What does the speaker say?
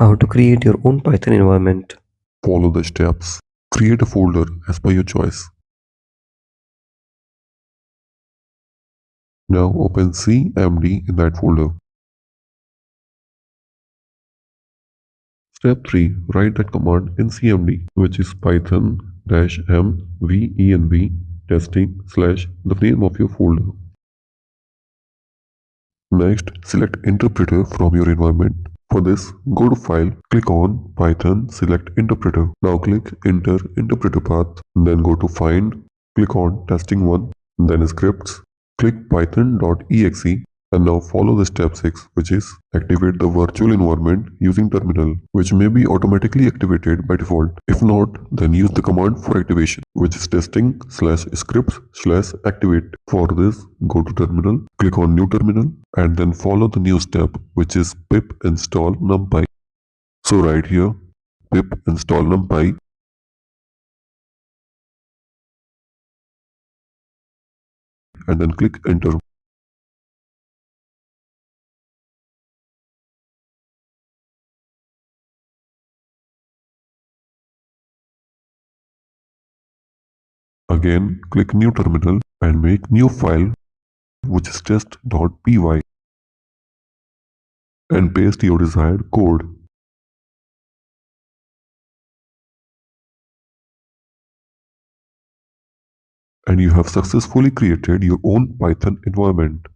How to create your own Python environment. Follow the steps. Create a folder as per your choice. Now open cmd in that folder. Step 3. Write that command in cmd, which is python-mvenb testing / the name of your folder. Next, select interpreter from your environment. For this, go to File, click on Python, select Interpreter. Now click Enter Interpreter Path, then go to Find, click on Testing1, then Scripts, click python.exe, and now follow the step 6, which is activate the virtual environment using terminal, which may be automatically activated by default. If not, then use the command for activation, which is testing/scripts/activate. For this, go to terminal, click on new terminal, and then follow the new step, which is pip install numpy. So right here, pip install numpy, and then click enter. Again, click new terminal and make new file, which is test.py, and paste your desired code. And you have successfully created your own Python environment.